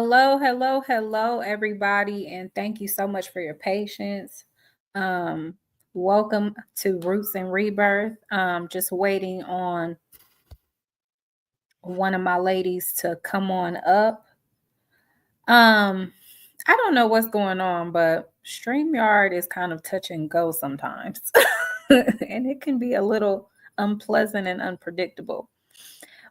Hello, everybody, and thank you so much for your patience. Welcome to Roots and Rebirth. Just waiting on one of my ladies to come on up. I don't know what's going on, but StreamYard is kind of touch and go sometimes, and it can be a little unpleasant and unpredictable.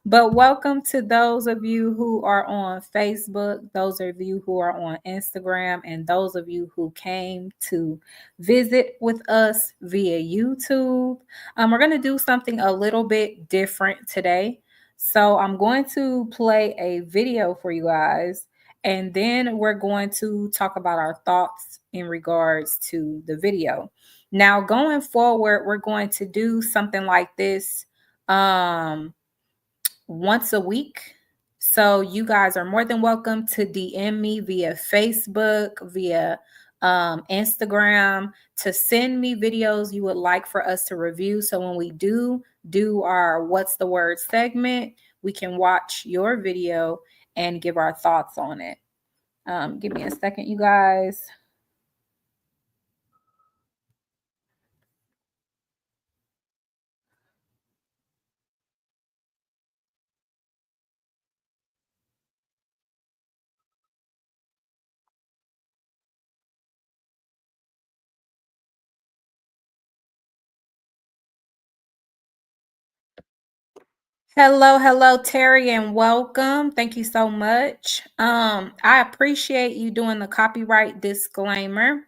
But welcome to those of you who are on Facebook, those of you who are on Instagram, and those of you who came to visit with us via YouTube. We're going to do something a little bit different today. So I'm going to play a video for you guys, and then we're going to talk about our thoughts in regards to the video. Now, going forward, we're going to do something like this. Once a week. So you guys are more than welcome to DM me via Facebook, via Instagram, to send me videos you would like for us to review. So when we do our What's the Word segment, we can watch your video and give our thoughts on it. Give me a second, you guys. Hello, Terry, and welcome. Thank you so much. I appreciate you doing the copyright disclaimer,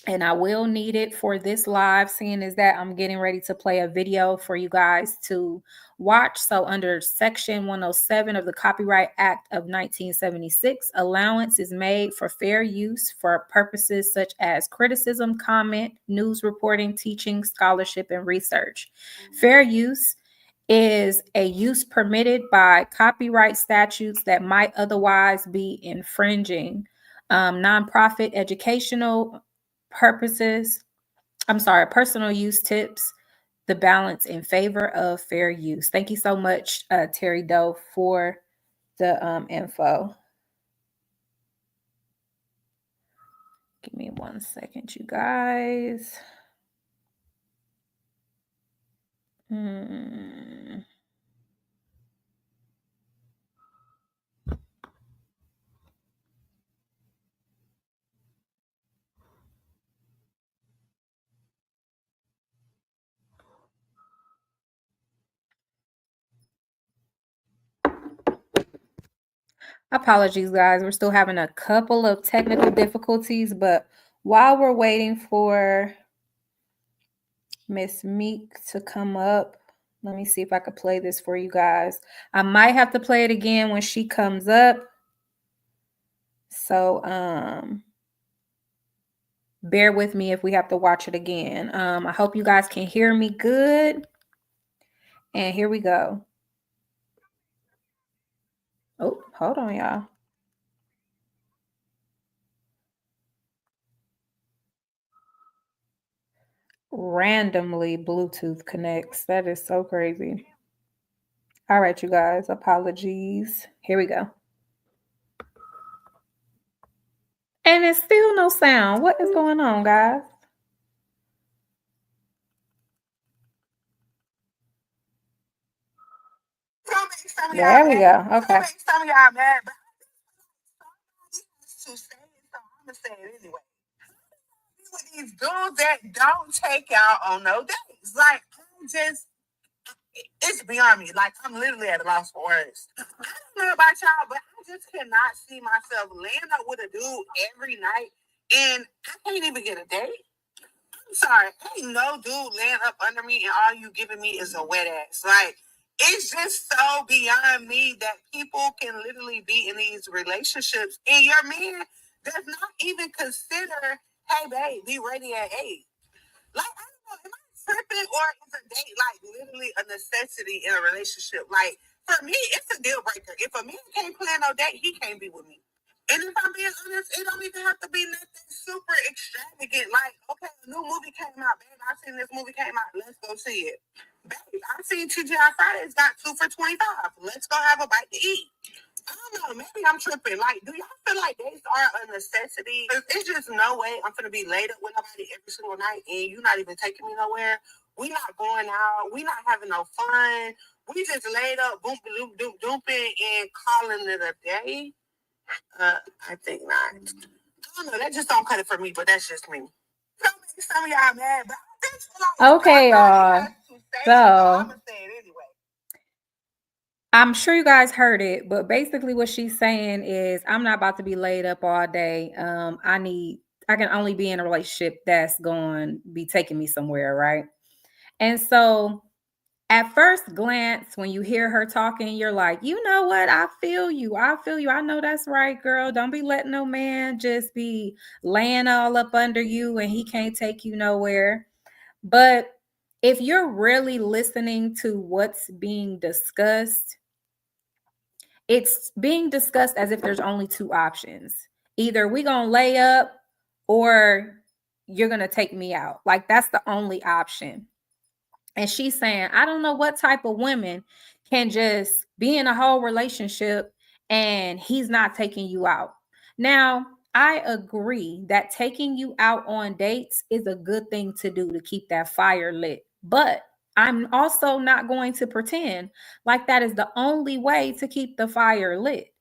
and I will need it for this live, seeing as that I'm getting ready to play a video for you guys to watch. So under Section 107 of the Copyright Act of 1976, allowance is made for fair use for purposes such as criticism, comment, news reporting, teaching, scholarship, and research. Fair use is a use permitted by copyright statutes that might otherwise be infringing. Nonprofit educational purposes, personal use tips the balance in favor of fair use. Thank you so much, Terry Doe, for the info. Give me 1 second, you guys. Apologies, guys. We're still having a couple of technical difficulties, but while we're waiting for Miss Meek to come up, let me see if I could play this for you guys. I might have to play it again when she comes up. So bear with me if we have to watch it again. I hope you guys can hear me good. And here we go. Oh, hold on, y'all. Randomly Bluetooth connects. That is so crazy. All right, you guys, apologies. Here we go. And it's still no sound. What is going on, guys? There we go. Okay. Some of y'all mad, but to say it, so I'm gonna say it anyway. With these dudes that don't take y'all on no dates, like it's beyond me. Like I'm literally at a loss for words. I don't know about y'all, but I just cannot see myself laying up with a dude every night, and I can't even get a date. I'm sorry, ain't no dude laying up under me, and all you giving me is a wet ass. Like it's just so beyond me that people can literally be in these relationships, and your man does not even consider, hey babe, be ready at 8. Like I don't know, am I tripping or is a date like literally a necessity in a relationship? Like for me, it's a deal breaker. If a man can't plan no date, he can't be with me. And if I'm being honest, it don't even have to be nothing super extravagant. Like, okay, a new movie came out, babe. I seen this movie came out. Let's go see it. Babe, I seen TGI Fridays got 2 for $25. Let's go have a bite to eat. I don't know. Maybe I'm tripping. Like, do y'all feel like dates are a necessity? It's just no way I'm gonna be laid up with nobody every single night, and you not even taking me nowhere. We not going out. We not having no fun. We just laid up, boom, doom, doom, dooping, and calling it a day. I think not. I don't know. That just don't cut it for me, but that's just me. Some of y'all mad, but I just feel like Okay, y'all. So I'm gonna say it anyway. I'm sure you guys heard it, but basically what she's saying is I'm not about to be laid up all day. I can only be in a relationship that's going to be taking me somewhere, right? And so at first glance, when you hear her talking, you're like, you know what? I feel you. I feel you. I know that's right, girl. Don't be letting no man just be laying all up under you and he can't take you nowhere. But if you're really listening to what's being discussed, it's being discussed as if there's only two options. Either we gonna lay up or you're gonna take me out. Like that's the only option. And she's saying, I don't know what type of women can just be in a whole relationship and he's not taking you out. Now, I agree that taking you out on dates is a good thing to do to keep that fire lit. But I'm also not going to pretend like that is the only way to keep the fire lit.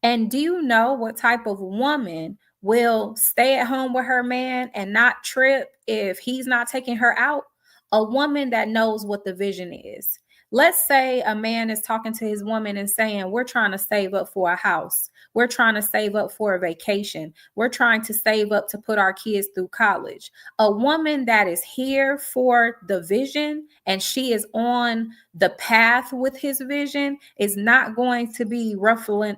And do you know what type of woman will stay at home with her man and not trip if he's not taking her out? A woman that knows what the vision is. Let's say a man is talking to his woman and saying, we're trying to save up for a house. We're trying to save up for a vacation. We're trying to save up to put our kids through college. A woman that is here for the vision and she is on the path with his vision is not going to be ruffling,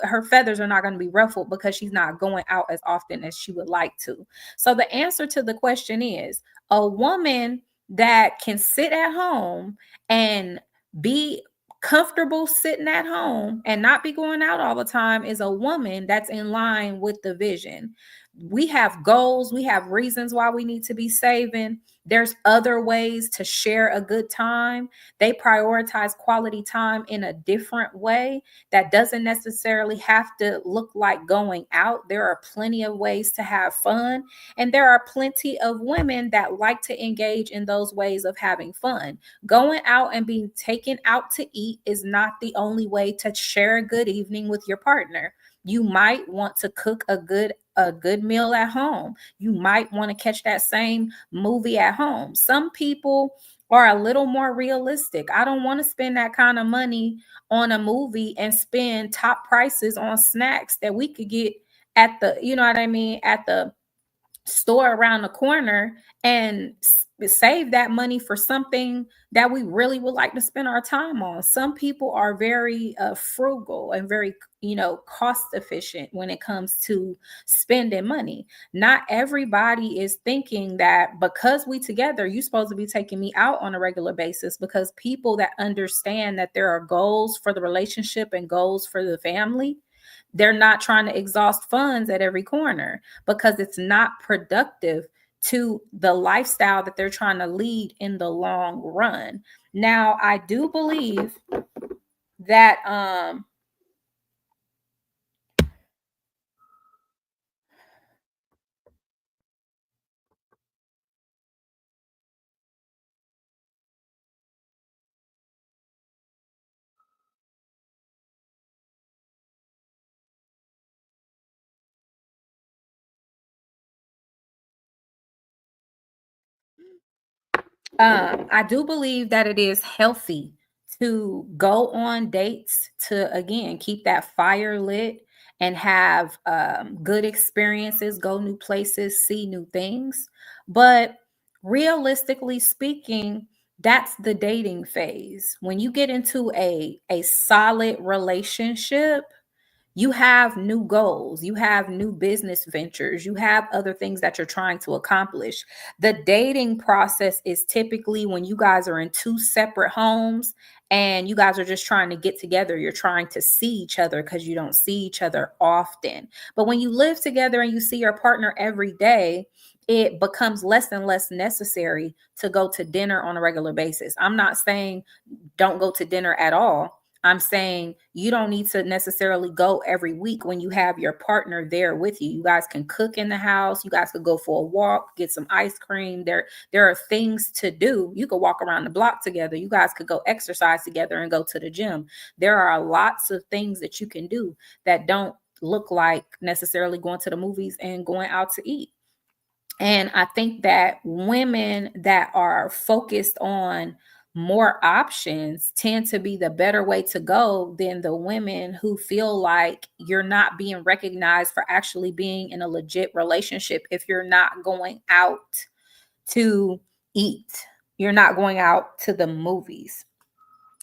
her feathers are not going to be ruffled because she's not going out as often as she would like to. So the answer to the question is a woman that can sit at home and be comfortable sitting at home and not be going out all the time is a woman that's in line with the vision. We have goals, we have reasons why we need to be saving. There's other ways to share a good time. They prioritize quality time in a different way that doesn't necessarily have to look like going out. There are plenty of ways to have fun, and there are plenty of women that like to engage in those ways of having fun. Going out and being taken out to eat is not the only way to share a good evening with your partner. You might want to cook a good meal at home. You might want to catch that same movie at home. Some people are a little more realistic. I don't want to spend that kind of money on a movie and spend top prices on snacks that we could get at the, you know what I mean, at the store around the corner and save that money for something that we really would like to spend our time on. Some people are very frugal and very, cost efficient when it comes to spending money. Not everybody is thinking that because we together, you're supposed to be taking me out on a regular basis, because people that understand that there are goals for the relationship and goals for the family, they're not trying to exhaust funds at every corner because it's not productive to the lifestyle that they're trying to lead in the long run. Now, I do believe that I do believe that it is healthy to go on dates to, again, keep that fire lit and have good experiences, go new places, see new things. But realistically speaking, that's the dating phase. When you get into a solid relationship, you have new goals, you have new business ventures, you have other things that you're trying to accomplish. The dating process is typically when you guys are in two separate homes and you guys are just trying to get together. You're trying to see each other because you don't see each other often. But when you live together and you see your partner every day, it becomes less and less necessary to go to dinner on a regular basis. I'm not saying don't go to dinner at all. I'm saying you don't need to necessarily go every week when you have your partner there with you. You guys can cook in the house. You guys could go for a walk, get some ice cream. There are things to do. You could walk around the block together. You guys could go exercise together and go to the gym. There are lots of things that you can do that don't look like necessarily going to the movies and going out to eat. And I think that women that are focused on more options tend to be the better way to go than the women who feel like you're not being recognized for actually being in a legit relationship if you're not going out to eat, you're not going out to the movies.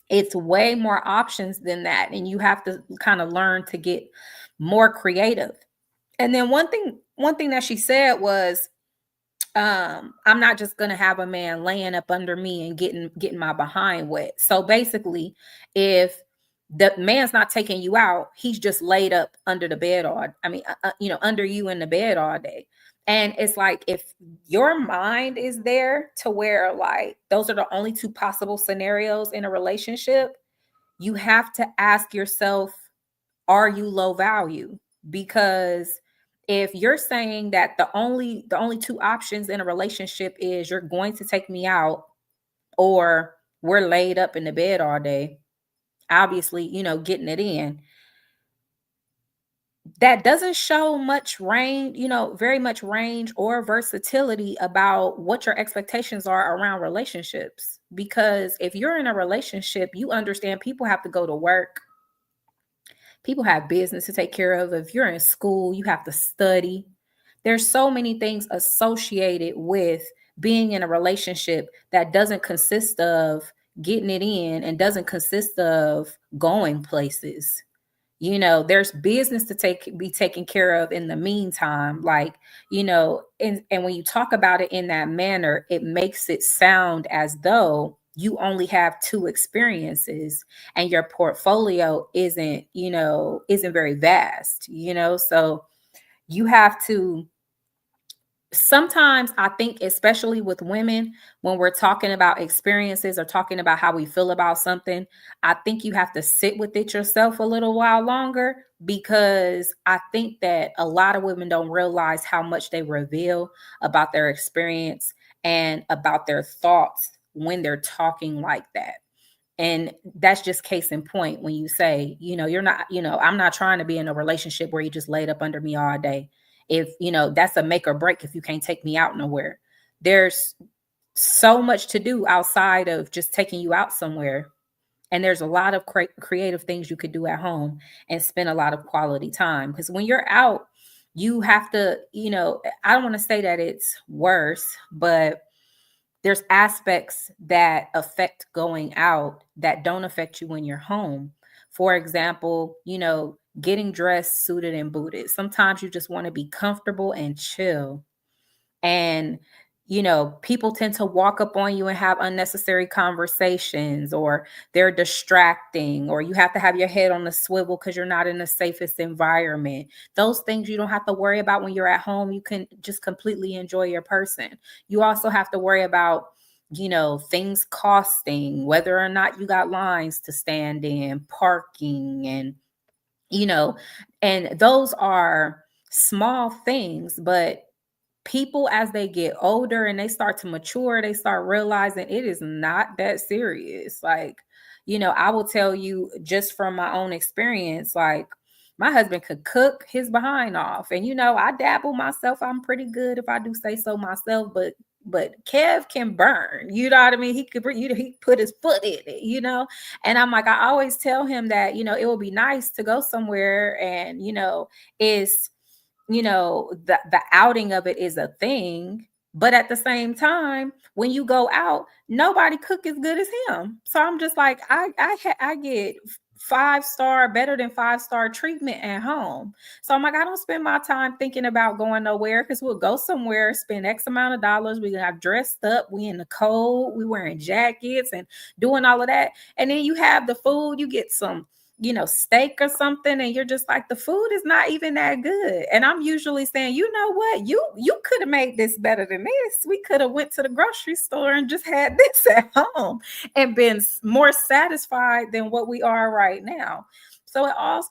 It's way more options than that. And you have to kind of learn to get more creative. And then one thing that she said was, I'm not just gonna have a man laying up under me and getting my behind wet. So basically, if the man's not taking you out, he's just laid up under the bed under you in the bed all day. And it's like, if your mind is there to where like those are the only two possible scenarios in a relationship, you have to ask yourself, are you low value? Because if you're saying that the only two options in a relationship is you're going to take me out or we're laid up in the bed all day, obviously, getting it in, that doesn't show much range, very much range or versatility about what your expectations are around relationships. Because if you're in a relationship, you understand people have to go to work. People have business to take care of. If you're in school, you have to study. There's so many things associated with being in a relationship that doesn't consist of getting it in and doesn't consist of going places. There's business to be taken care of in the meantime. Like, and when you talk about it in that manner, it makes it sound as though you only have two experiences and your portfolio isn't very vast. So you have to, sometimes I think, especially with women, when we're talking about experiences or talking about how we feel about something, I think you have to sit with it yourself a little while longer, because I think that a lot of women don't realize how much they reveal about their experience and about their thoughts when they're talking like that. And that's just case in point when you say, you're not, I'm not trying to be in a relationship where you just laid up under me all day. If, that's a make or break if you can't take me out nowhere. There's so much to do outside of just taking you out somewhere. And there's a lot of creative things you could do at home and spend a lot of quality time. Because when you're out, you have to, I don't want to say that it's worse, but there's aspects that affect going out that don't affect you when you're home. For example, getting dressed, suited, and booted. Sometimes you just want to be comfortable and chill. And, people tend to walk up on you and have unnecessary conversations, or they're distracting, or you have to have your head on the swivel because you're not in the safest environment. Those things you don't have to worry about when you're at home. You can just completely enjoy your person. You also have to worry about, things costing, whether or not you got lines to stand in, parking, and, and those are small things, but people, as they get older and they start to mature, they start realizing it is not that serious. Like, I will tell you just from my own experience, like, my husband could cook his behind off, and I dabble myself. I'm pretty good, if I do say so myself, but Kev can burn, you know what I mean? He could, he put his foot in it, and I'm like, I always tell him that, it would be nice to go somewhere and, it's, the outing of it is a thing, but at the same time, when you go out, nobody cook as good as him. So I'm just like, I get 5-star, better than 5-star treatment at home. So I'm like, I don't spend my time thinking about going nowhere, because we'll go somewhere, spend X amount of dollars, we have dressed up, we in the cold, we wearing jackets and doing all of that, and then you have the food, you get some steak or something, and you're just like, the food is not even that good. And I'm usually saying, you know what, you could have made this better than this. We could have went to the grocery store and just had this at home and been more satisfied than what we are right now. So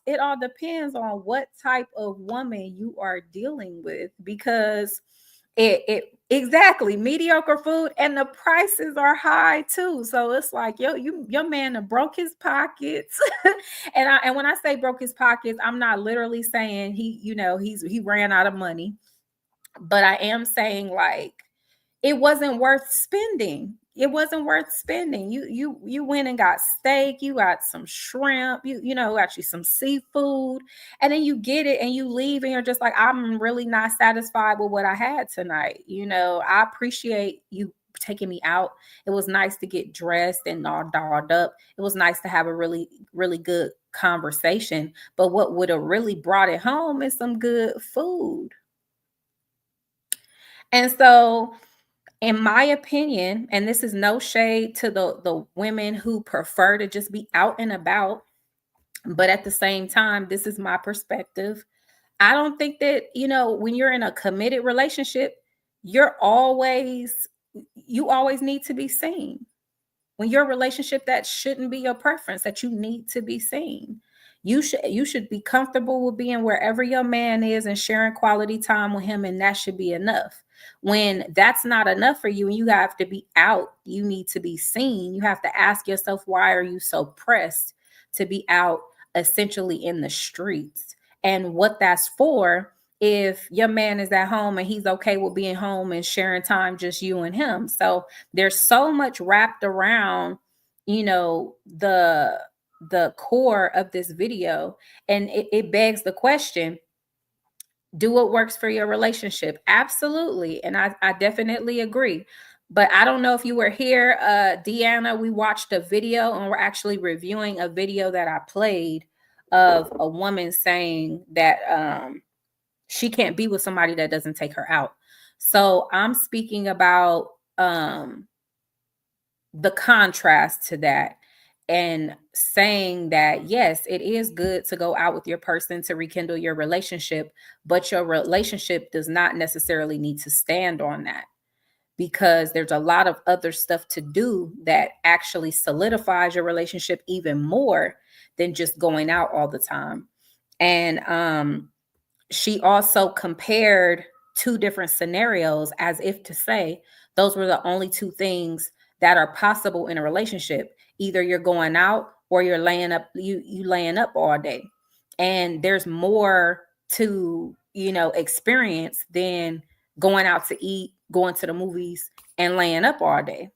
it all depends on what type of woman you are dealing with, because it exactly mediocre food, and the prices are high too. So it's like, your man done broke his pockets. And when I say broke his pockets, I'm not literally saying he ran out of money, but I am saying, like, it wasn't worth spending. It wasn't worth spending. You went and got steak, you got some shrimp, actually some seafood, and then you get it and you leave and you're just like, I'm really not satisfied with what I had tonight. I appreciate you taking me out. It was nice to get dressed and all dolled up. It was nice to have a really, really good conversation. But what would have really brought it home is some good food. And so, in my opinion, and this is no shade to the women who prefer to just be out and about, but at the same time, this is my perspective. I don't think that, when you're in a committed relationship, you always need to be seen. When your relationship, that shouldn't be your preference, that you need to be seen. You should be comfortable with being wherever your man is and sharing quality time with him, and that should be enough. When that's not enough for you and you have to be out, you need to be seen. You have to ask yourself, why are you so pressed to be out, essentially in the streets? And what that's for, if your man is at home and he's okay with being home and sharing time, just you and him. So there's so much wrapped around, the core of this video. And it begs the question, do what works for your relationship? Absolutely. And I definitely agree. But I don't know if you were here, Deanna. We watched a video and we're actually reviewing a video that I played of a woman saying that she can't be with somebody that doesn't take her out. So I'm speaking about the contrast to that, and saying that, yes, it is good to go out with your person to rekindle your relationship, but your relationship does not necessarily need to stand on that, because there's a lot of other stuff to do that actually solidifies your relationship even more than just going out all the time. And she also compared two different scenarios, as if to say those were the only two things that are possible in a relationship. Either you're going out or you're laying up, you laying up all day. And there's more to, experience than going out to eat, going to the movies, and laying up all day.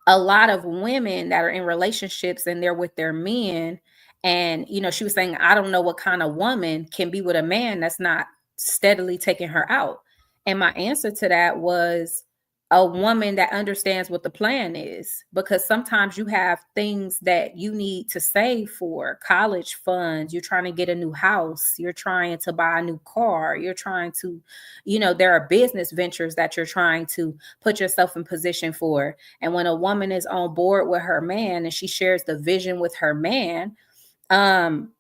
A lot of women that are in relationships and they're with their men, and she was saying, I don't know what kind of woman can be with a man that's not steadily taking her out. And my answer to that was, a woman that understands what the plan is, because sometimes you have things that you need to save for: college funds, you're trying to get a new house, you're trying to buy a new car, you're trying to, there are business ventures that you're trying to put yourself in position for. And when a woman is on board with her man and she shares the vision with her man,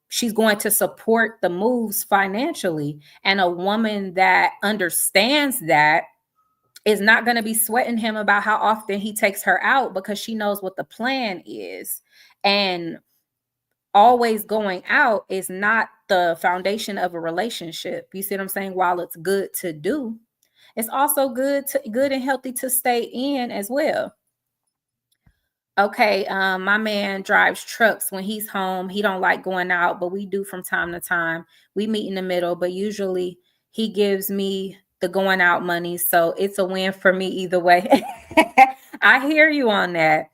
she's going to support the moves financially. And a woman that understands that is not going to be sweating him about how often he takes her out, because she knows what the plan is. And always going out is not the foundation of a relationship. You see what I'm saying? While it's good to do, it's also good and healthy to stay in as well. Okay, my man drives trucks. When he's home, he don't like going out, but we do from time to time. We meet in the middle, but usually he gives me the going out money, so it's a win for me either way. I hear you on that.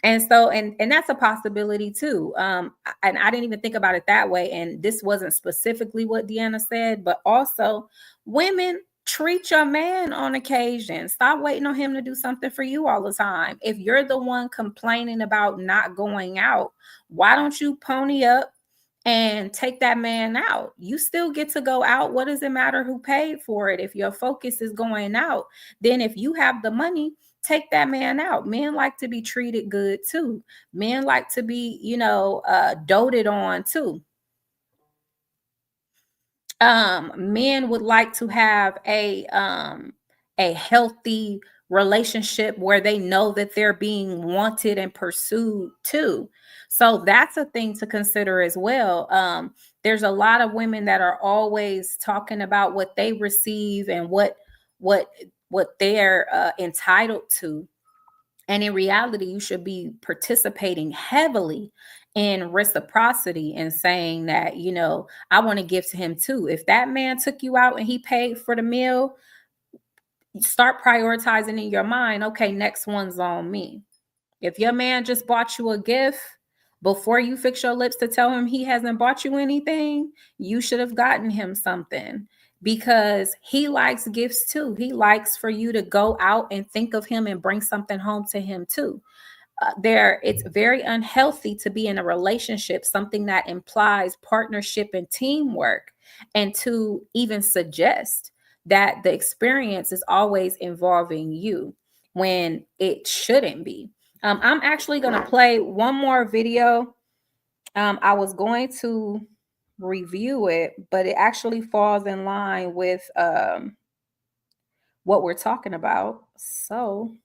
And so, and that's a possibility too. And I didn't even think about it that way. And this wasn't specifically what Deanna said, but also, women, treat your man on occasion. Stop waiting on him to do something for you all the time. If you're the one complaining about not going out, why don't you pony up and take that man out? You still get to go out. What does it matter who paid for it? If your focus is going out, then if you have the money, take that man out. Men like to be treated good too. Men like to be, doted on too. Men would like to have a healthy relationship where they know that they're being wanted and pursued too. So that's a thing to consider as well. There's a lot of women that are always talking about what they receive and what what they're entitled to. And in reality, you should be participating heavily in reciprocity and saying that, I want to give to him too. If that man took you out and he paid for the meal, start prioritizing in your mind, okay, next one's on me. If your man just bought you a gift, before you fix your lips to tell him he hasn't bought you anything, you should have gotten him something, because he likes gifts too. He likes for you to go out and think of him and bring something home to him too. It's very unhealthy to be in a relationship, something that implies partnership and teamwork, and to even suggest that the experience is always involving you when it shouldn't be. I'm actually going to play one more video. I was going to review it, but it actually falls in line with what we're talking about. So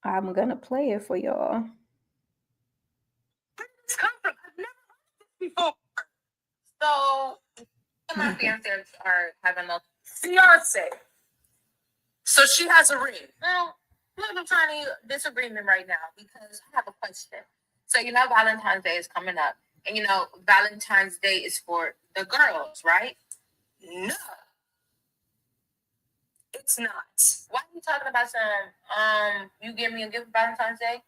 I'm going to play it for y'all. Where did this come from? I've never heard this before. So, my fiance are having a fiance. So she has a ring. Now, I'm trying to disagreement right now because I have a question. So, Valentine's Day is coming up. And, Valentine's Day is for the girls, right? No. It's not. Why are you talking about some, you give me a gift for Valentine's Day?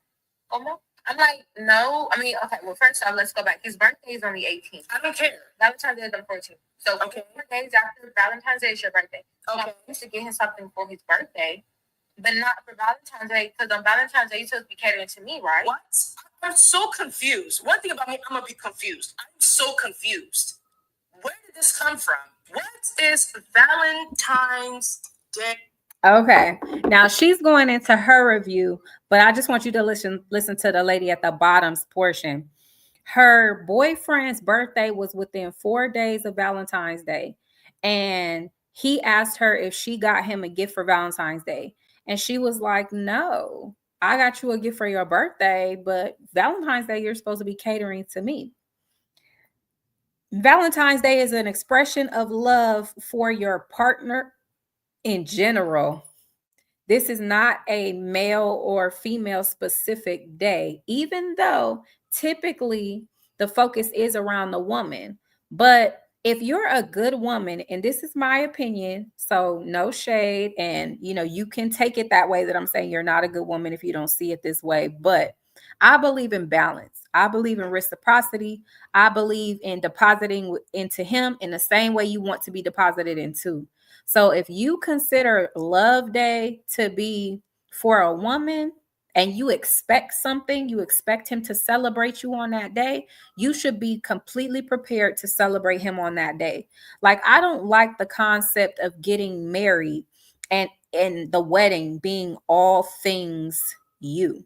Oh, no. I'm like, no. I mean, okay, well, first off, let's go back. His birthday is on the 18th. I don't care. Valentine's Day is on the 14th. So, 4 days after Valentine's Day is your birthday. Okay. I used to get him something for his birthday, but not for Valentine's Day, because on Valentine's Day, you're supposed to be catering to me, right? What? I'm so confused. One thing about me, I'm going to be confused. I'm so confused. Where did this come from? What is Valentine's Day? Okay, now she's going into her review, but I just want you to listen to the lady at the bottom's portion. Her boyfriend's birthday was within 4 days of Valentine's Day, and he asked her if she got him a gift for Valentine's Day, and she was like, no, I got you a gift for your birthday, but Valentine's Day, you're supposed to be catering to me. Valentine's Day is an expression of love for your partner in general. This is not a male or female specific day, even though typically the focus is around the woman. But if you're a good woman, and this is my opinion, so no shade, and you can take it that way, that I'm saying you're not a good woman if you don't see it this way, but I believe in balance. I believe in reciprocity. I believe in depositing into him in the same way you want to be deposited into. So if you consider Love Day to be for a woman and you expect something, you expect him to celebrate you on that day, you should be completely prepared to celebrate him on that day. Like, I don't like the concept of getting married and the wedding being all things you.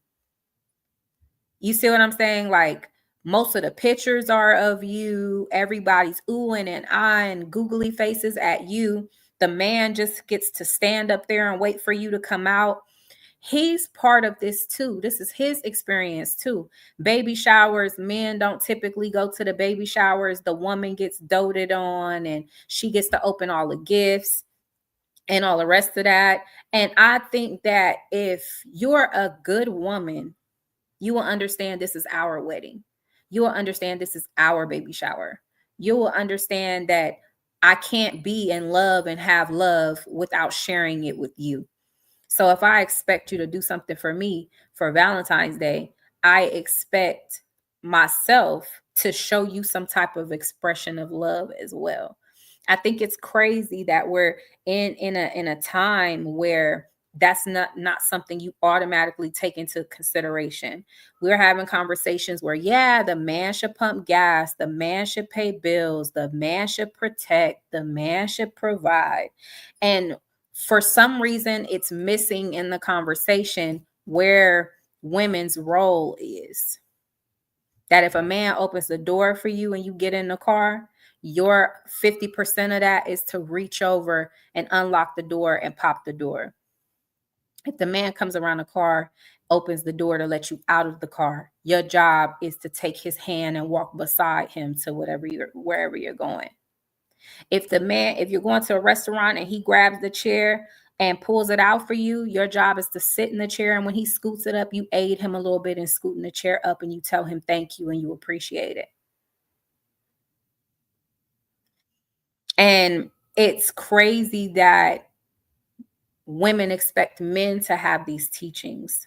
You see what I'm saying? Like, most of the pictures are of you. Everybody's oohing and eyeing googly faces at you. The man just gets to stand up there and wait for you to come out. He's part of this too. This is his experience too. Baby showers, men don't typically go to the baby showers. The woman gets doted on and she gets to open all the gifts and all the rest of that. And I think that if you're a good woman, you will understand this is our wedding. You will understand this is our baby shower. You will understand that I can't be in love and have love without sharing it with you. So if I expect you to do something for me for Valentine's Day, I expect myself to show you some type of expression of love as well. I think it's crazy that we're in a time where that's not something you automatically take into consideration. We're having conversations where, yeah, the man should pump gas, the man should pay bills, the man should protect, the man should provide. And For some reason, it's missing in the conversation where women's role is. That if a man opens the door for you and you get in the car, your 50% of that is to reach over and unlock the door and pop the door. If the man comes around the car, opens the door to let you out of the car, your job is to take his hand and walk beside him to wherever you're going. If you're going to a restaurant and he grabs the chair and pulls it out for you, your job is to sit in the chair, and when he scoots it up, you aid him a little bit in scooting the chair up, and you tell him thank you and you appreciate it. And it's crazy that women expect men to have these teachings,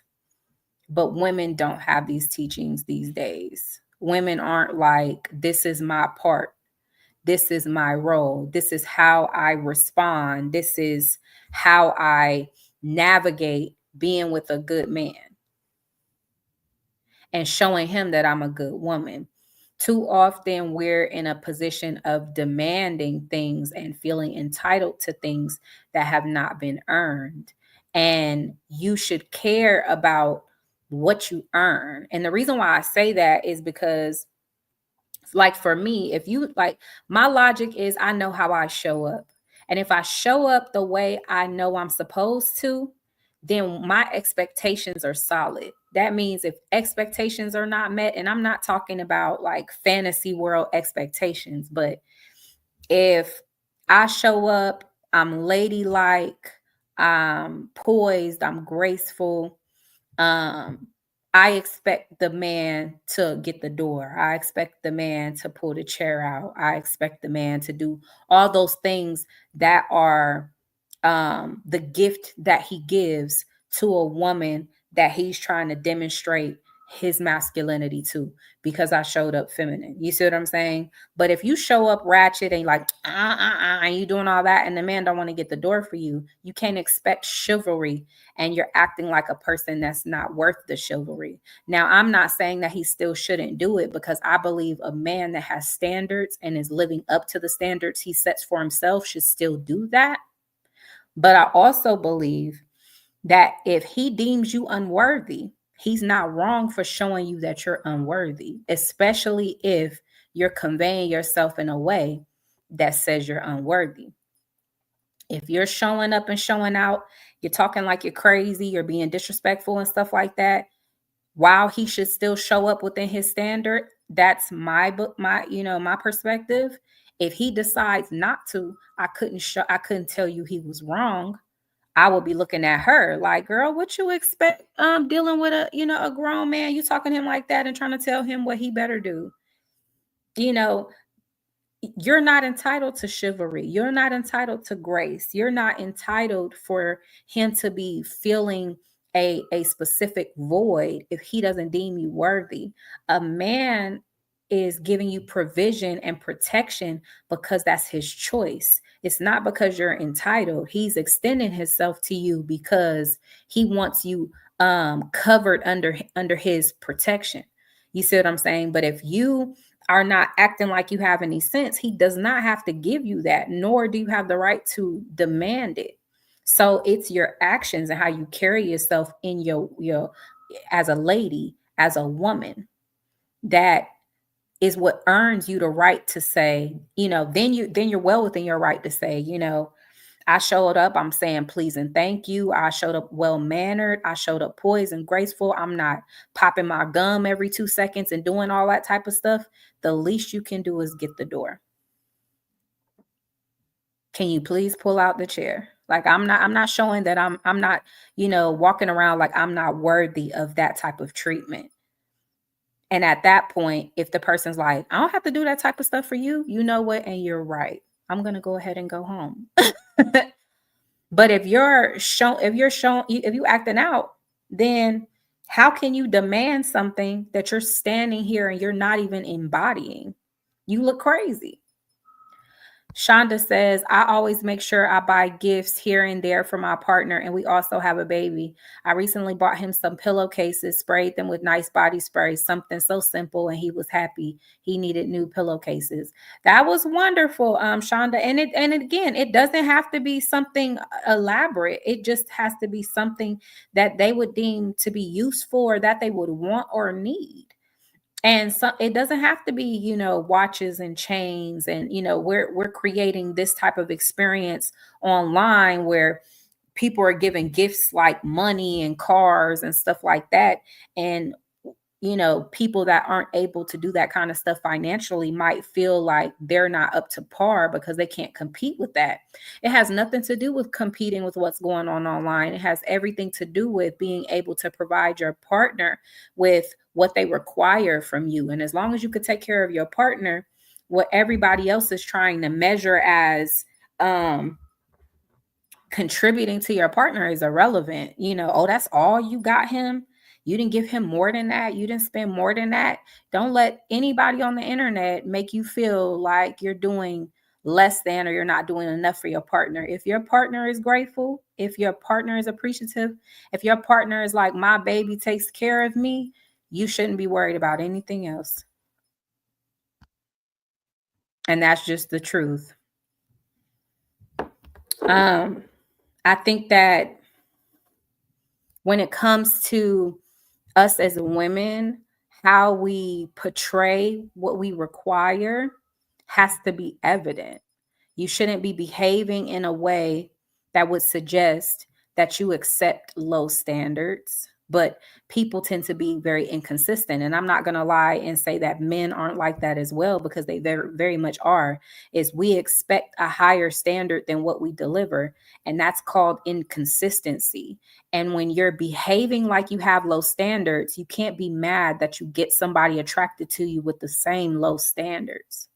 but women don't have these teachings these days. Women aren't like, this is my part. This is my role. This is how I respond. This is how I navigate being with a good man and showing him that I'm a good woman. Too often we're in a position of demanding things and feeling entitled to things that have not been earned. And you should care about what you earn. And the reason why I say that is because, like, for me, if you like, my logic is I know how I show up. And if I show up the way I know I'm supposed to, then my expectations are solid. That means if expectations are not met, and I'm not talking about like fantasy world expectations, but if I show up, I'm ladylike, I'm poised, I'm graceful, um, I expect the man to get the door. I expect the man to pull the chair out. I expect the man to do all those things that are the gift that he gives to a woman that he's trying to demonstrate his masculinity to, because I showed up feminine. You see what I'm saying? But if you show up ratchet and like, and you doing all that and the man don't want to get the door for you, you can't expect chivalry, and you're acting like a person that's not worth the chivalry. Now, I'm not saying that he still shouldn't do it, because I believe a man that has standards and is living up to the standards he sets for himself should still do that. But I also believe that if he deems you unworthy, he's not wrong for showing you that you're unworthy, especially if you're conveying yourself in a way that says you're unworthy. If you're showing up and showing out, you're talking like you're crazy, you're being disrespectful and stuff like that, while he should still show up within his standard, that's my perspective. If he decides not to, I couldn't tell you he was wrong. I would be looking at her like, girl, what you expect dealing with a grown man? You talking to him like that and trying to tell him what he better do. You're not entitled to chivalry. You're not entitled to grace. You're not entitled for him to be feeling a specific void if he doesn't deem you worthy. A man is giving you provision and protection because that's his choice. It's not because you're entitled. He's extending himself to you because he wants you covered under his protection. You see what I'm saying? But if you are not acting like you have any sense, he does not have to give you that, nor do you have the right to demand it. So it's your actions and how you carry yourself in your as a lady, as a woman, that is what earns you the right to say, then you're well within your right to say, I showed up, I'm saying please and thank you. I showed up well-mannered. I showed up poised and graceful. I'm not popping my gum every 2 seconds and doing all that type of stuff. The least you can do is get the door. Can you please pull out the chair? Like, I'm not showing that I'm not, walking around like I'm not worthy of that type of treatment. And at that point, if the person's like, I don't have to do that type of stuff for you, you know what? And you're right. I'm going to go ahead and go home. But if you acting out, then how can you demand something that you're standing here and you're not even embodying? You look crazy. Shonda says, I always make sure I buy gifts here and there for my partner, and we also have a baby. I recently bought him some pillowcases, sprayed them with nice body spray, something so simple, and he was happy. He needed new pillowcases. That was wonderful, Shonda. And again, it doesn't have to be something elaborate. It just has to be something that they would deem to be useful or that they would want or need. And so it doesn't have to be, watches and chains. And, we're creating this type of experience online where people are giving gifts like money and cars and stuff like that. And people that aren't able to do that kind of stuff financially might feel like they're not up to par because they can't compete with that. It has nothing to do with competing with what's going on online. It has everything to do with being able to provide your partner with what they require from you. And as long as you could take care of your partner, what everybody else is trying to measure as contributing to your partner is irrelevant. Oh, that's all you got him. You didn't give him more than that. You didn't spend more than that. Don't let anybody on the internet make you feel like you're doing less than or you're not doing enough for your partner. If your partner is grateful, if your partner is appreciative, if your partner is like, my baby takes care of me, you shouldn't be worried about anything else. And that's just the truth. I think that when it comes to us as women, how we portray what we require has to be evident. You shouldn't be behaving in a way that would suggest that you accept low standards, but people tend to be very inconsistent. And I'm not going to lie and say that men aren't like that as well, because they very, very much are. Is we expect a higher standard than what we deliver, and that's called inconsistency. And when you're behaving like you have low standards, you can't be mad that you get somebody attracted to you with the same low standards.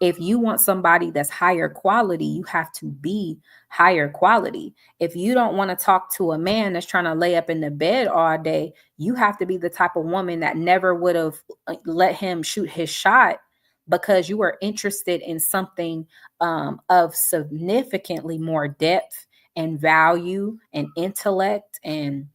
If you want somebody that's higher quality, you have to be higher quality. If you don't want to talk to a man that's trying to lay up in the bed all day, you have to be the type of woman that never would have let him shoot his shot, because you are interested in something of significantly more depth and value and intellect and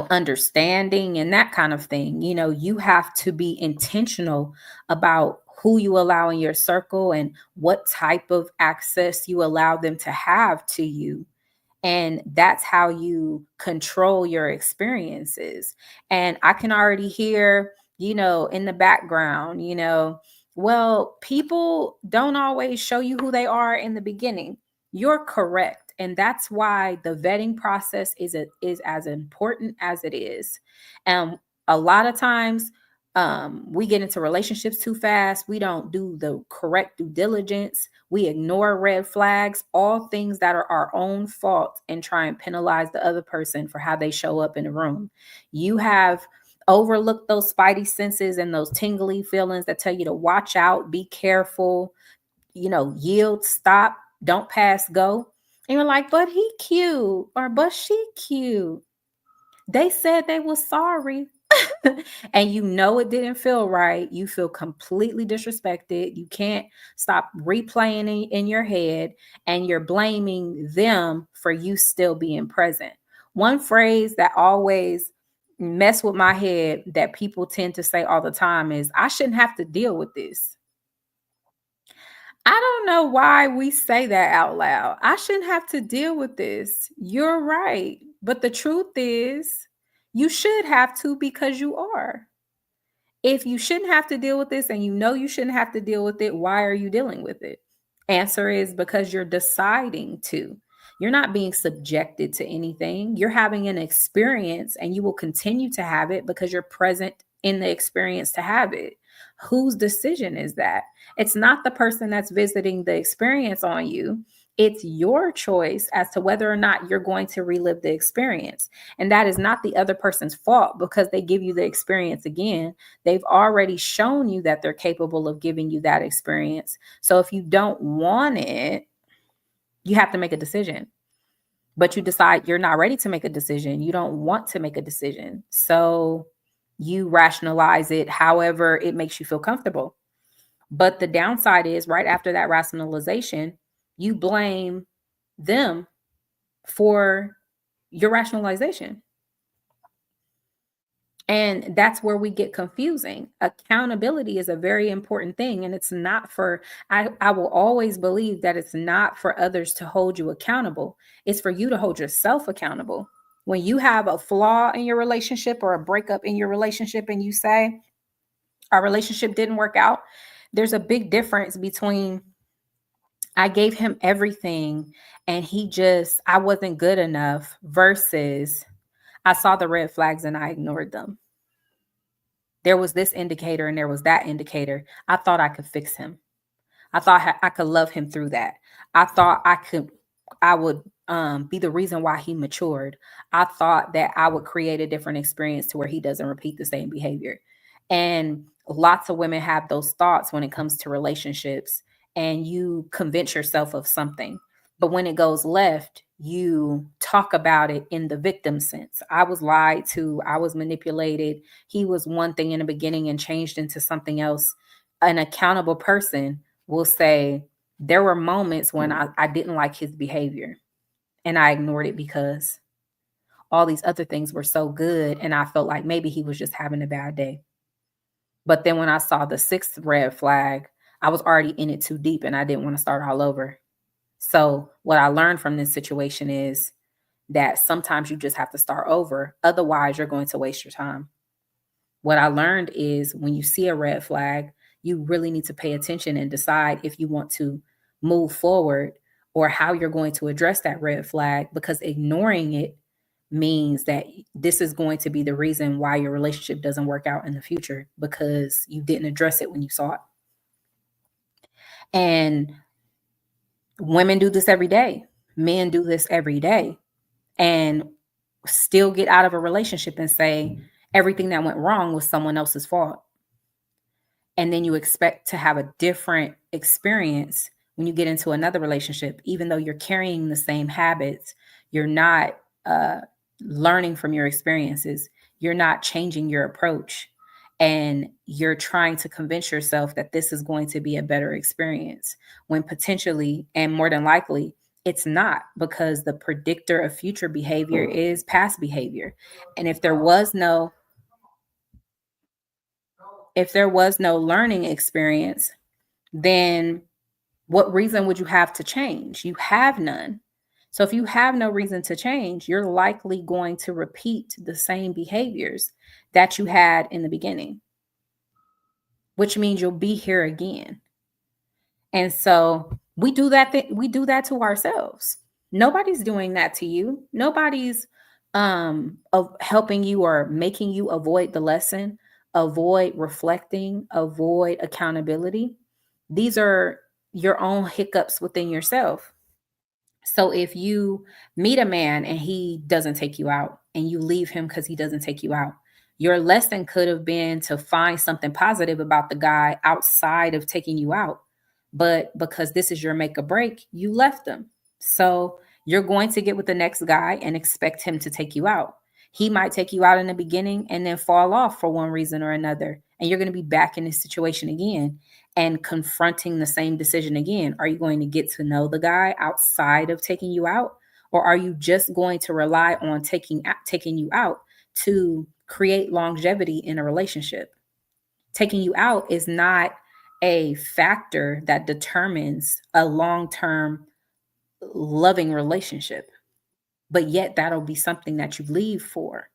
understanding and that kind of thing. You have to be intentional about who you allow in your circle and what type of access you allow them to have to you. And that's how you control your experiences. And I can already hear, in the background, well, people don't always show you who they are in the beginning. You're correct. And that's why the vetting process is as important as it is. And a lot of times we get into relationships too fast. We don't do the correct due diligence. We ignore red flags, all things that are our own fault, and try and penalize the other person for how they show up in the room. You have overlooked those spidey senses and those tingly feelings that tell you to watch out, be careful, yield, stop, don't pass go. And you're like, but he cute, or but she cute. They said they were sorry. And it didn't feel right. You feel completely disrespected. You can't stop replaying in your head, and you're blaming them for you still being present. One phrase that always mess with my head that people tend to say all the time is, I shouldn't have to deal with this. I don't know why we say that out loud. I shouldn't have to deal with this. You're right. But the truth is, you should have to, because you are. If you shouldn't have to deal with this and you shouldn't have to deal with it, why are you dealing with it? Answer is because you're deciding to. You're not being subjected to anything. You're having an experience, and you will continue to have it because you're present in the experience to have it. Whose decision is that? It's not the person that's visiting the experience on you. It's your choice as to whether or not you're going to relive the experience. And that is not the other person's fault because they give you the experience again. They've already shown you that they're capable of giving you that experience. So if you don't want it, you have to make a decision. But you decide you're not ready to make a decision. You don't want to make a decision. So you rationalize it however it makes you feel comfortable. But the downside is right after that rationalization, you blame them for your rationalization. And that's where we get confusing. Accountability is a very important thing. And it's not for, I will always believe that it's not for others to hold you accountable. It's for you to hold yourself accountable. When you have a flaw in your relationship or a breakup in your relationship and you say, our relationship didn't work out, there's a big difference between I gave him everything and I wasn't good enough versus I saw the red flags and I ignored them. There was this indicator and there was that indicator. I thought I could fix him. I thought I could love him through that. I thought I would be the reason why he matured. I thought that I would create a different experience to where he doesn't repeat the same behavior. And lots of women have those thoughts when it comes to relationships, and you convince yourself of something. But when it goes left, you talk about it in the victim sense. I was lied to, I was manipulated. He was one thing in the beginning and changed into something else. An accountable person will say, there were moments when I didn't like his behavior and I ignored it because all these other things were so good. And I felt like maybe he was just having a bad day. But then when I saw the sixth red flag, I was already in it too deep and I didn't want to start all over. So what I learned from this situation is that sometimes you just have to start over. Otherwise, you're going to waste your time. What I learned is when you see a red flag, you really need to pay attention and decide if you want to move forward or how you're going to address that red flag, because ignoring it means that this is going to be the reason why your relationship doesn't work out in the future because you didn't address it when you saw it. And women do this every day. Men do this every day and still get out of a relationship and say everything that went wrong was someone else's fault. And then you expect to have a different experience when you get into another relationship, even though you're carrying the same habits. You're not learning from your experiences. You're not changing your approach. And you're trying to convince yourself that this is going to be a better experience when potentially and more than likely it's not, because the predictor of future behavior is past behavior. And if there was no learning experience, then what reason would you have to change? You have none. So if you have no reason to change, you're likely going to repeat the same behaviors that you had in the beginning, which means you'll be here again. And so we do that to ourselves. Nobody's doing that to you. Nobody's of helping you or making you avoid the lesson, avoid reflecting, avoid accountability. These are your own hiccups within yourself. So if you meet a man and he doesn't take you out and you leave him because he doesn't take you out, your lesson could have been to find something positive about the guy outside of taking you out. But because this is your make or break, you left him. So you're going to get with the next guy and expect him to take you out. He might take you out in the beginning and then fall off for one reason or another. And you're going to be back in this situation again and confronting the same decision again. Are you going to get to know the guy outside of taking you out? Or are you just going to rely on taking you out to create longevity in a relationship? Taking you out is not a factor that determines a long-term loving relationship, but yet that'll be something that you leave for.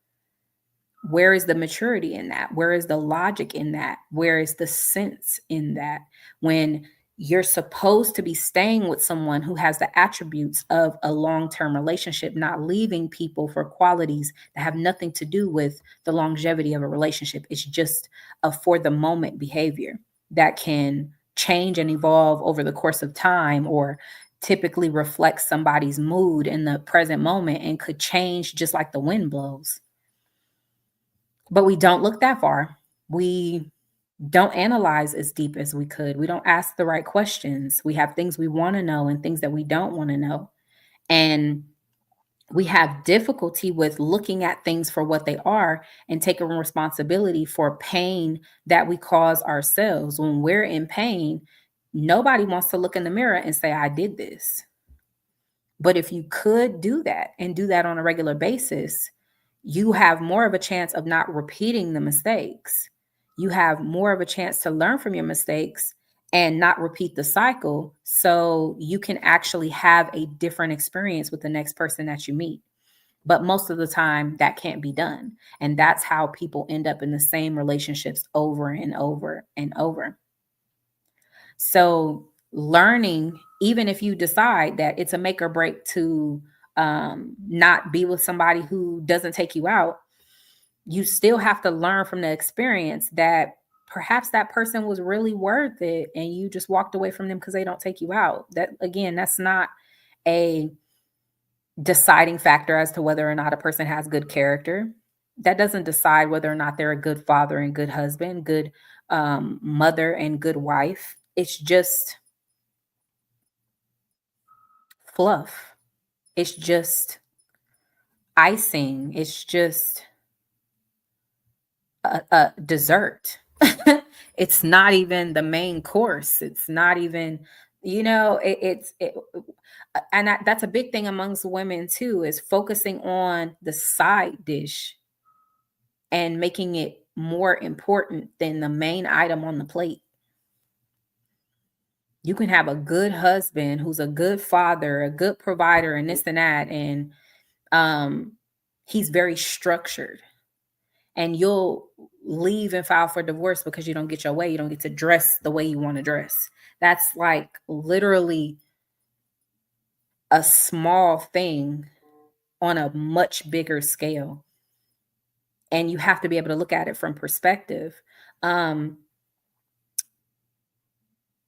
Where is the maturity in that? Where is the logic in that? Where is the sense in that? When you're supposed to be staying with someone who has the attributes of a long-term relationship, not leaving people for qualities that have nothing to do with the longevity of a relationship. It's just a for the moment behavior that can change and evolve over the course of time, or typically reflects somebody's mood in the present moment and could change just like the wind blows. But we don't look that far. We don't analyze as deep as we could. We don't ask the right questions. We have things we want to know and things that we don't want to know. And we have difficulty with looking at things for what they are and taking responsibility for pain that we cause ourselves. When we're in pain, nobody wants to look in the mirror and say, I did this. But if you could do that and do that on a regular basis, you have more of a chance of not repeating the mistakes. You have more of a chance to learn from your mistakes and not repeat the cycle, so you can actually have a different experience with the next person that you meet. But most of the time, that can't be done. And that's how people end up in the same relationships over and over and over. So, learning, even if you decide that it's a make or break to not be with somebody who doesn't take you out, you still have to learn from the experience that perhaps that person was really worth it and you just walked away from them because they don't take you out. That, again, that's not a deciding factor as to whether or not a person has good character. That doesn't decide whether or not they're a good father and good husband, good mother and good wife. It's just fluff. It's just icing. It's just a dessert. It's not even the main course. It's not even, and that's a big thing amongst women too, is focusing on the side dish and making it more important than the main item on the plate. You can have a good husband who's a good father, a good provider, and this and that, and he's very structured, and you'll leave and file for divorce because you don't get your way. You don't get to dress the way you want to dress. That's like literally a small thing on a much bigger scale. And you have to be able to look at it from perspective.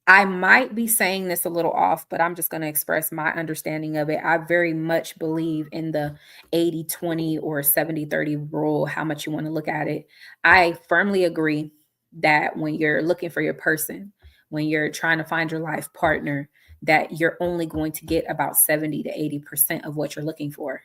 I might be saying this a little off, but I'm just going to express my understanding of it. I very much believe in the 80-20 or 70-30 rule, how much you want to look at it. I firmly agree that when you're looking for your person, when you're trying to find your life partner, that you're only going to get about 70 to 80% of what you're looking for.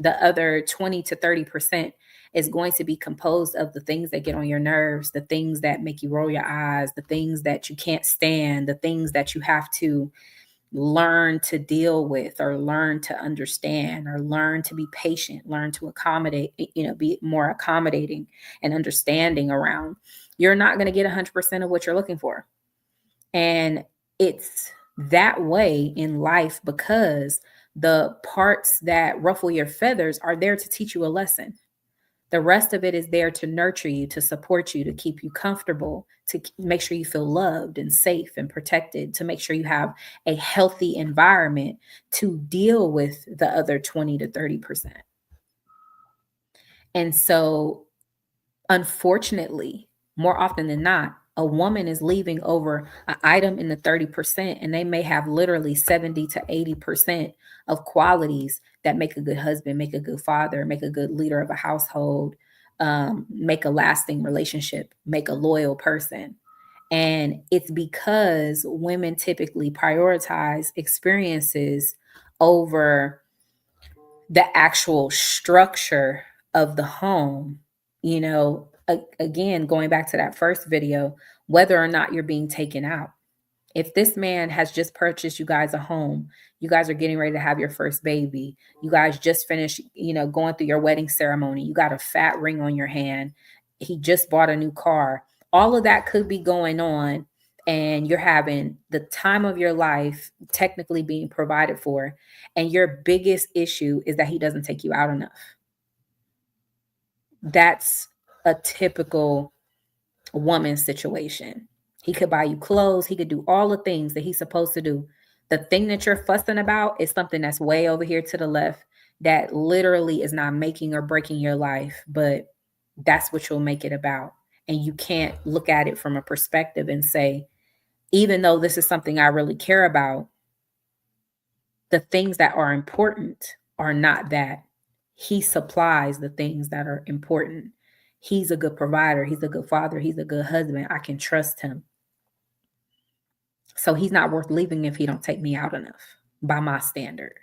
The other 20 to 30% is going to be composed of the things that get on your nerves, the things that make you roll your eyes, the things that you can't stand, the things that you have to learn to deal with or learn to understand or learn to be patient, learn to accommodate, be more accommodating and understanding around. You're not going to get 100% of what you're looking for. And it's that way in life because the parts that ruffle your feathers are there to teach you a lesson. The rest of it is there to nurture you, to support you, to keep you comfortable, to make sure you feel loved and safe and protected, to make sure you have a healthy environment to deal with the other 20 to 30%. And so, unfortunately, more often than not, a woman is leaving over an item in the 30%, and they may have literally 70 to 80% of qualities that make a good husband, make a good father, make a good leader of a household, make a lasting relationship, make a loyal person. And it's because women typically prioritize experiences over the actual structure of the home. Again, going back to that first video, whether or not you're being taken out. If this man has just purchased you guys a home, you guys are getting ready to have your first baby, you guys just finished, going through your wedding ceremony, you got a fat ring on your hand, he just bought a new car, all of that could be going on, and you're having the time of your life technically being provided for, and your biggest issue is that he doesn't take you out enough. That's a typical woman situation. He could buy you clothes. He could do all the things that he's supposed to do. The thing that you're fussing about is something that's way over here to the left that literally is not making or breaking your life, but that's what you'll make it about. And you can't look at it from a perspective and say, even though this is something I really care about, the things that are important are not that. He supplies the things that are important. He's a good provider. He's a good father. He's a good husband. I can trust him. So he's not worth leaving if he don't take me out enough by my standard.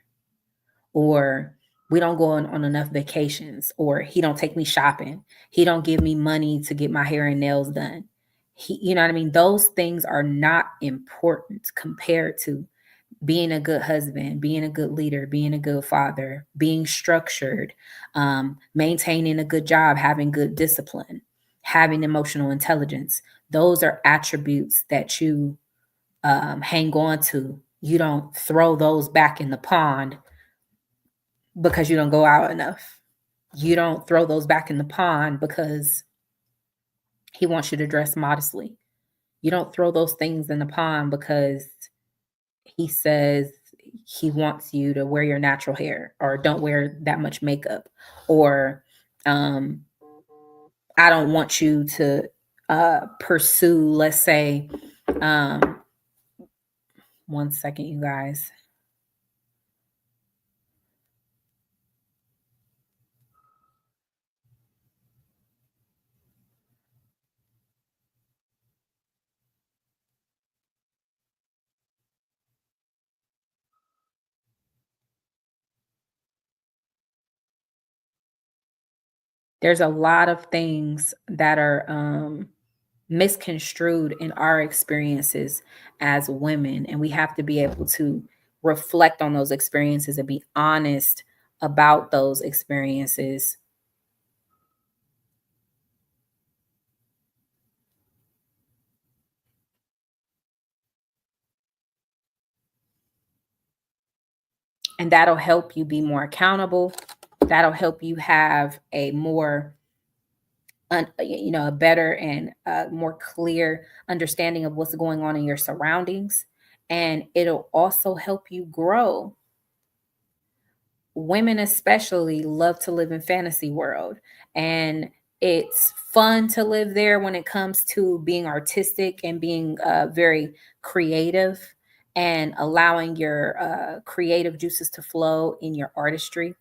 Or We don't go on enough vacations, or he don't take me shopping. He don't give me money to get my hair and nails done. You know what I mean? Those things are not important compared to being a good husband, being a good leader, being a good father, being structured, maintaining a good job, having good discipline, having emotional intelligence. Those are attributes that you hang on to. You don't throw those back in the pond because you don't go out enough. You don't throw those back in the pond because he wants you to dress modestly. You don't throw those things in the pond because he says he wants you to wear your natural hair, or don't wear that much makeup, or um, I don't want you to pursue, let's say, um, one second, you guys. There's a lot of things that are misconstrued in our experiences as women, and we have to be able to reflect on those experiences and be honest about those experiences. And that'll help you be more accountable. That'll help you have a more a better and more clear understanding of what's going on in your surroundings, and it'll also help you grow. Women especially love to live in fantasy world, and it's fun to live there when it comes to being artistic and being very creative, and allowing your creative juices to flow in your artistry.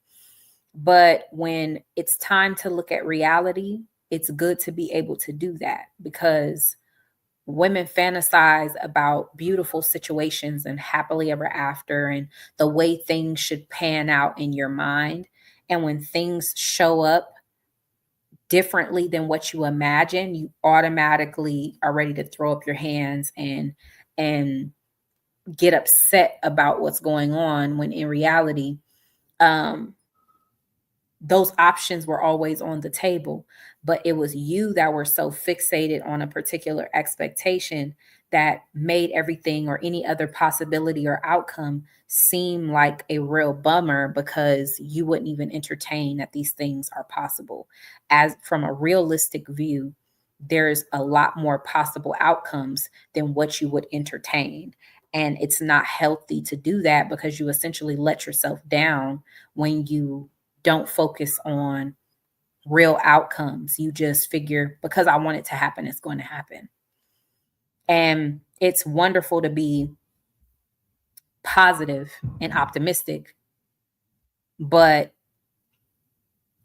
But when it's time to look at reality, it's good to be able to do that, because women fantasize about beautiful situations and happily ever after and the way things should pan out in your mind. And when things show up differently than what you imagine, you automatically are ready to throw up your hands and get upset about what's going on, when in reality, um those options were always on the table, but it was you that were so fixated on a particular expectation that made everything or any other possibility or outcome seem like a real bummer, because you wouldn't even entertain that these things are possible. As from a realistic view, there's a lot more possible outcomes than what you would entertain. And it's not healthy to do that, because you essentially let yourself down when you don't focus on real outcomes. You just figure, because I want it to happen, it's going to happen. And it's wonderful to be positive and optimistic, but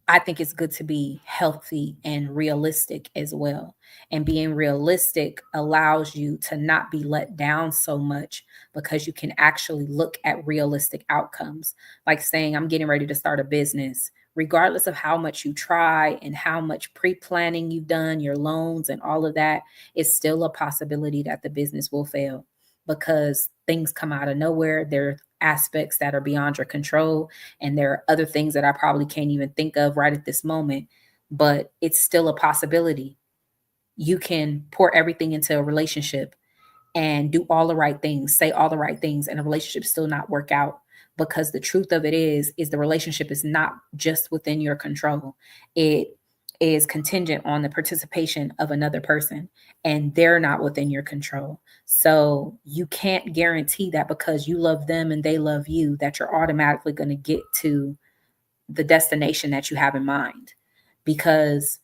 I think it's good to be healthy and realistic as well. And being realistic allows you to not be let down so much, because you can actually look at realistic outcomes. Like saying, I'm getting ready to start a business. Regardless of how much you try and how much pre planning you've done, your loans and all of that, it's still a possibility that the business will fail, because things come out of nowhere. There are aspects that are beyond your control, and there are other things that I probably can't even think of right at this moment, but it's still a possibility. You can pour everything into a relationship and do all the right things, say all the right things, and a relationship still not work out, because the truth of it is the relationship is not just within your control. It is contingent on the participation of another person, and they're not within your control. So you can't guarantee that because you love them and they love you, that you're automatically going to get to the destination that you have in mind, because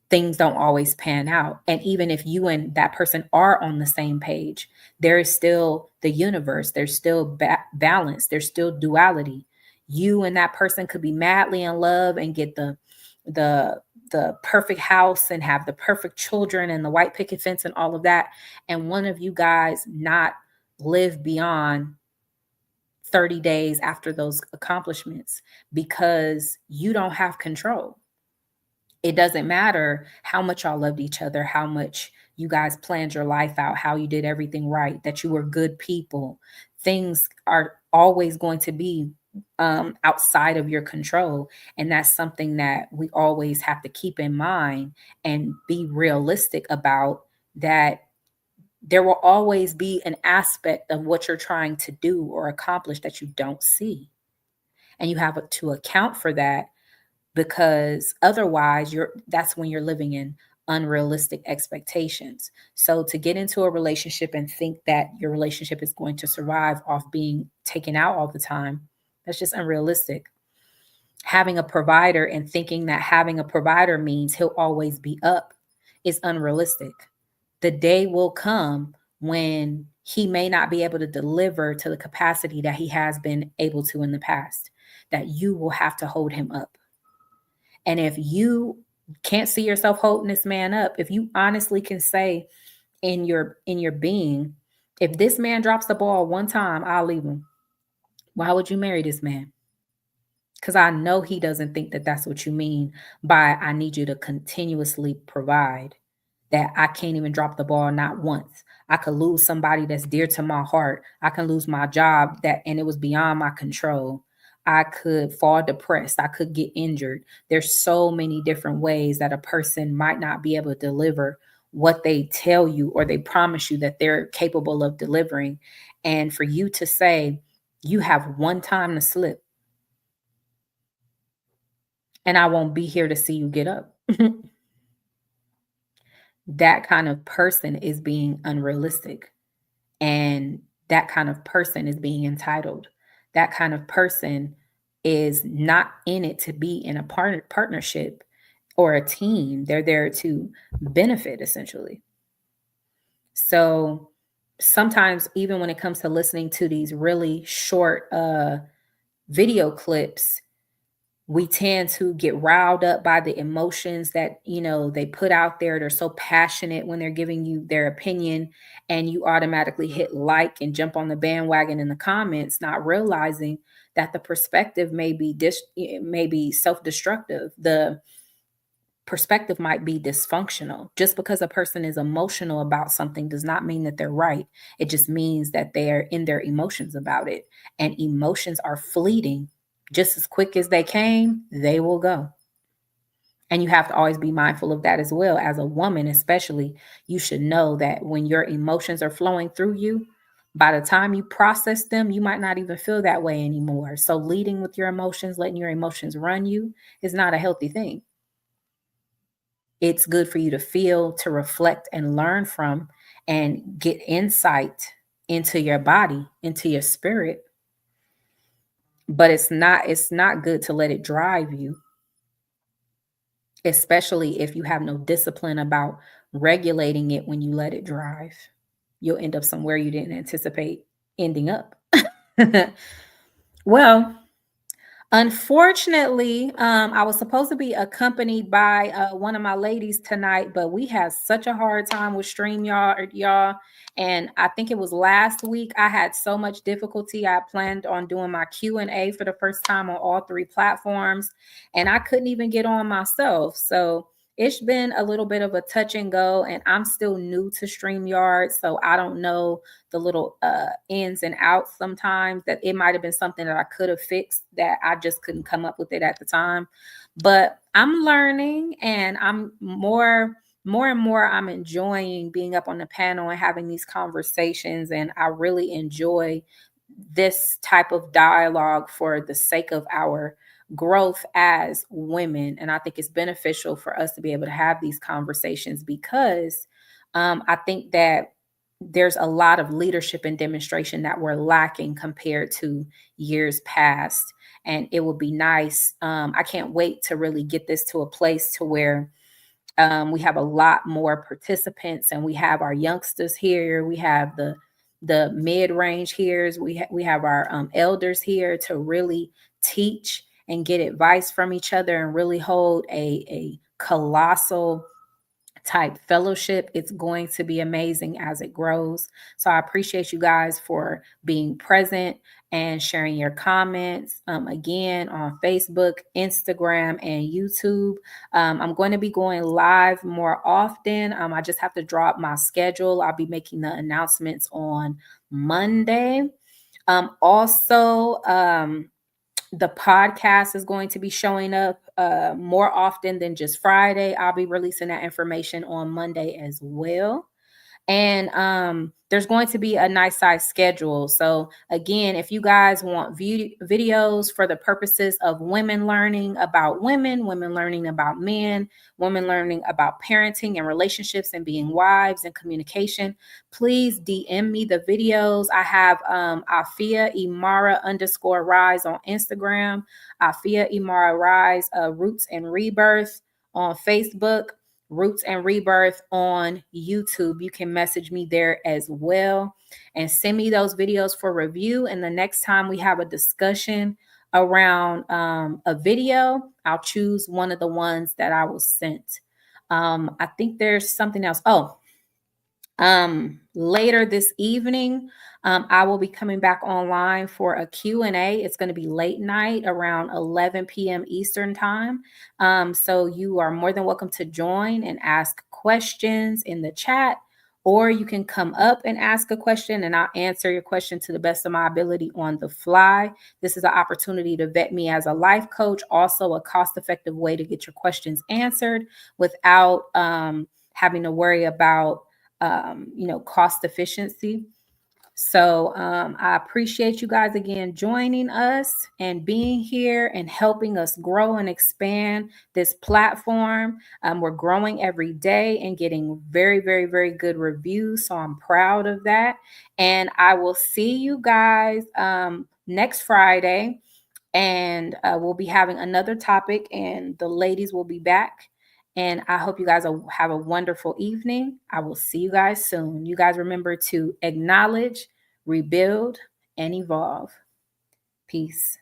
things don't always pan out. And even if you and that person are on the same page, there is still the universe, there's still balance, there's still duality. You and that person could be madly in love and get the the perfect house and have the perfect children and the white picket fence and all of that, and one of you guys not live beyond 30 days after those accomplishments because you don't have control. It doesn't matter how much y'all loved each other, how much you guys planned your life out, how you did everything right, that you were good people. Things are always going to be outside of your control. And that's something that we always have to keep in mind and be realistic about, that there will always be an aspect of what you're trying to do or accomplish that you don't see. And you have to account for that, because otherwise that's when you're living in unrealistic expectations. So to get into a relationship and think that your relationship is going to survive off being taken out all the time, that's just unrealistic. Having a provider and thinking that having a provider means he'll always be up is unrealistic. The day will come when he may not be able to deliver to the capacity that he has been able to in the past, that you will have to hold him up. And if you can't see yourself holding this man up, if you honestly can say in your being, if this man drops the ball one time, I'll leave him. Why would you marry this man? Because I know he doesn't think that that's what you mean by I need you to continuously provide, that I can't even drop the ball not once. I could lose somebody that's dear to my heart. I can lose my job and it was beyond my control. I could fall depressed. I could get injured. There's so many different ways that a person might not be able to deliver what they tell you or they promise you that they're capable of delivering. And for you to say you have one time to slip and I won't be here to see you get up. That kind of person is being unrealistic. And that kind of person is being entitled. That kind of person is not in it to be in a partnership or a team. They're there to benefit, essentially. So sometimes, even when it comes to listening to these really short video clips, we tend to get riled up by the emotions that they put out there. They're so passionate when they're giving you their opinion, and you automatically hit like and jump on the bandwagon in the comments, not realizing that the perspective may be self-destructive. The perspective might be dysfunctional. Just because a person is emotional about something does not mean that they're right. It just means that they're in their emotions about it, and emotions are fleeting. Just as quick as they came, they will go. And you have to always be mindful of that as well. As a woman, especially, you should know that when your emotions are flowing through you, by the time you process them, you might not even feel that way anymore. So leading with your emotions, letting your emotions run you, is not a healthy thing. It's good for you to feel, to reflect and learn from, and get insight into your body, into your spirit. But it's not good to let it drive you, especially if you have no discipline about regulating it. When you let it drive, you'll end up somewhere you didn't anticipate ending up. Well, unfortunately, I was supposed to be accompanied by one of my ladies tonight, but we had such a hard time with StreamYard, y'all. And I think it was last week I had so much difficulty. I planned on doing my Q&A for the first time on all three platforms, and I couldn't even get on myself. So it's been a little bit of a touch and go, and I'm still new to StreamYard, so I don't know the little ins and outs sometimes. That it might have been something that I could have fixed that I just couldn't come up with it at the time. But I'm learning, and I'm more and more I'm enjoying being up on the panel and having these conversations, and I really enjoy this type of dialogue for the sake of our growth as women. And I think it's beneficial for us to be able to have these conversations, because I think that there's a lot of leadership and demonstration that we're lacking compared to years past. And it would be nice. I can't wait to really get this to a place to where we have a lot more participants, and we have our youngsters here. We have the mid-range here. We have our elders here to really teach and get advice from each other, and really hold a colossal type fellowship. It's going to be amazing as it grows. So I appreciate you guys for being present. and sharing your comments. Again, on Facebook, Instagram, and YouTube. I'm going to be going live more often. I just have to drop my schedule. I'll be making the announcements on Monday. Also, the podcast is going to be showing up more often than just Friday. I'll be releasing that information on Monday as well. And there's going to be a nice size schedule. So again, if you guys want videos for the purposes of women learning about women, women learning about men, women learning about parenting and relationships and being wives and communication, please DM me the videos. I have Afia Imara _rise on Instagram, Afia Imara Rise, Roots and Rebirth on Facebook, Roots and Rebirth on YouTube. You can message me there as well and send me those videos for review. And the next time we have a discussion around a video, I'll choose one of the ones that I was sent. I think there's something else. Later this evening, I will be coming back online for a Q&A. It's going to be late night around 11 p.m. Eastern time. So you are more than welcome to join and ask questions in the chat, or you can come up and ask a question and I'll answer your question to the best of my ability on the fly. This is an opportunity to vet me as a life coach, also a cost-effective way to get your questions answered without having to worry about cost efficiency. So I appreciate you guys again joining us and being here and helping us grow and expand this platform. We're growing every day and getting very, very, very good reviews. So I'm proud of that. And I will see you guys next Friday. And we'll be having another topic, and the ladies will be back. And I hope you guys have a wonderful evening. I will see you guys soon. You guys remember to acknowledge, rebuild, and evolve. Peace.